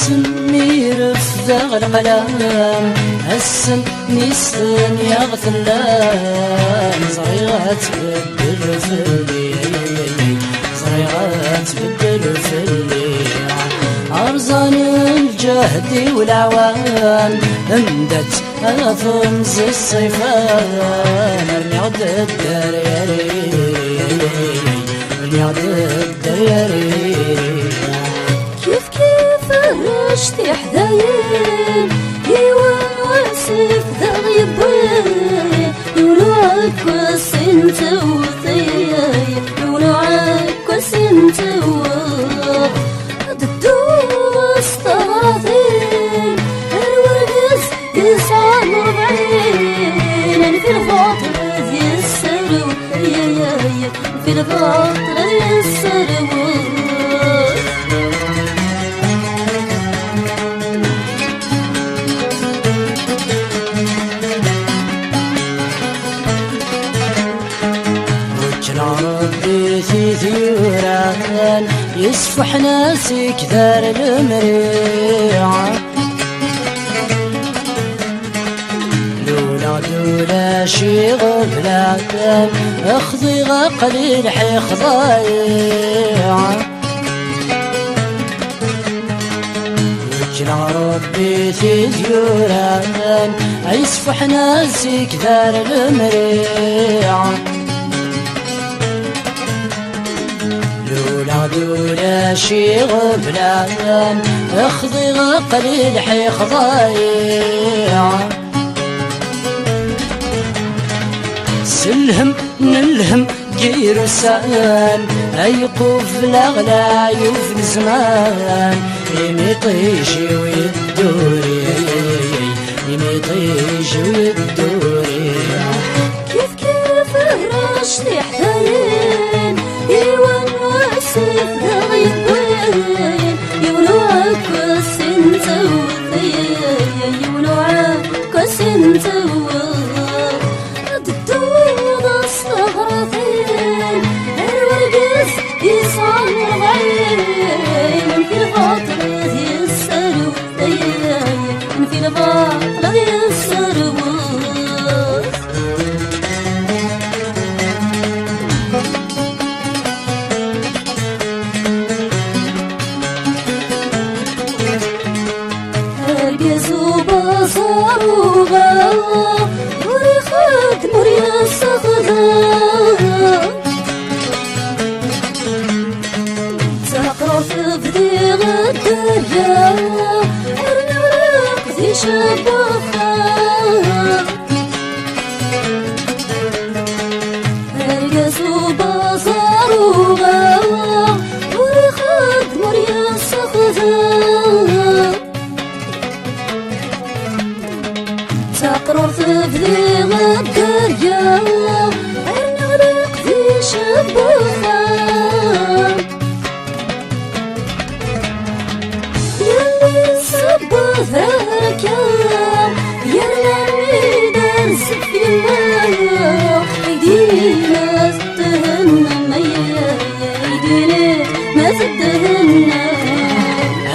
السمير فذا القلام السن نيسن يغثلان صغيرة تبدل في الليل صغيرة تبدل في الليل أرزان الجهد والعوان اندت أفنز الصيفان ارمي عد الدار يا ريري ارمي عد الدار يا ريري كيف رشتي حدايم يوان واسف ذا غيبين يونوعك وسنت وثيايا يونوعك وسنت الدوس طراثين الورقز يسعى مربعين أنا في الفاطر ذي السرو يا في الفاطر ذي السرو ربي في ثيوران يسفح ناسي كثار المريعة لولا شي غفلان اخذي غقليل حيخ ضايعة وجنا ربي في ثيوران يسفح ناسي كثار المريعة لولا شي غفلان اخذي غقليل حيخ ضايعة سلهم نلهم جير سان ايقوف الاغلى يوفن زمان يميطيشي ويدوري يميطيشي ويدوري كيف رشتي حدايين يوان واسف ذا غيبين يونوعك وسنت وثيايا يونوعك وسنت الدود الصغرتين الورقز يسعى مربعين في الفاطر ذي السرو ثيايا في الفاطر ذي السرو بصر وغلا وريخت مريا الصخذة تقرف بدي غدريا ارنغرق ذي شبخة هرقص بصر وغلا وريخت مريا الصخذة تقرر تبذي غدريا ارنغرق ذي شبخة ياللي صبت ذاك ياللي درس في الماء ايدينا تدهن ميا ايدينا ما تدهن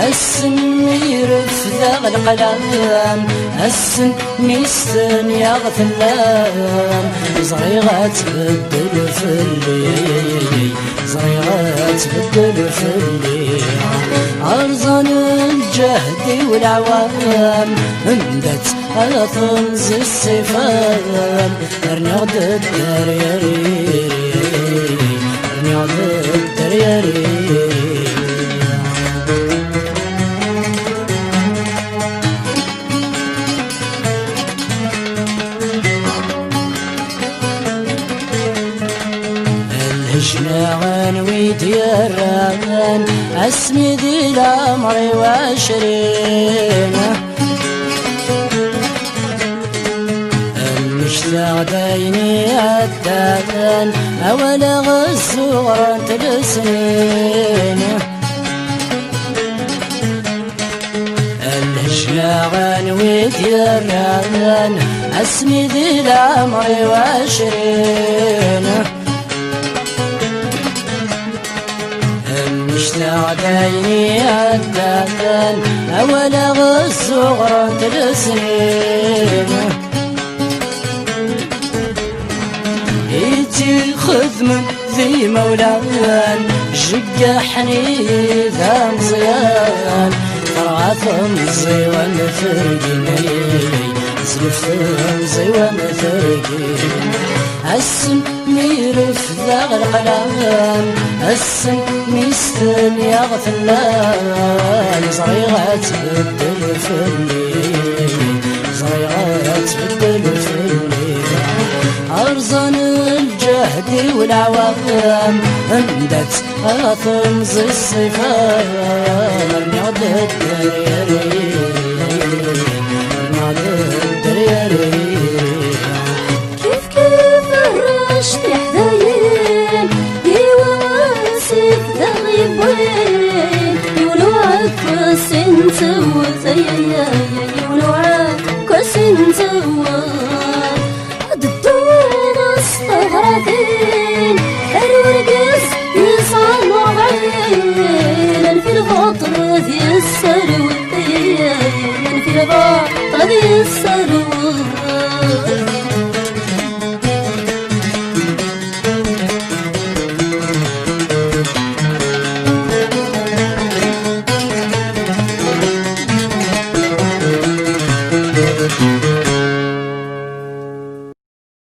السمير فذا القلام السن ميسن يغثلان صغيرة تبدل في الليل صغيرة تبدل في الليل أرزان الجهد والعوام اندت على طنز الصفان ارني عد الدار يا ريري ارني عد الدار يا ريري الهجنان ويديران اسمي ذي العمر وعشرين المشتاق دايني عدان اول غزورة السنين الهجنان ويديران اسمي ذي العمر وعشرين نغديني الدهن ولا غصغر تلسنين يجي خدم ذي مولان جقحني ذا مزيان طرعت مزي ونفرقني زلفت مزي ونفرقني السم ميرف ذا القلام السم ميستن يغفلان صريغة تبدل فلي صريغة تبدل فلي أرزان الجهد والعوام اندت أطمز الصفان مرنعد الدريري مرنعد الدريري رشتي حدايين يواسف ذغيب وين يولوعك كوسين سوى يولوعك كوسين سوى الدون استغرقين الورقس يصعب عين في الفطر ذي السر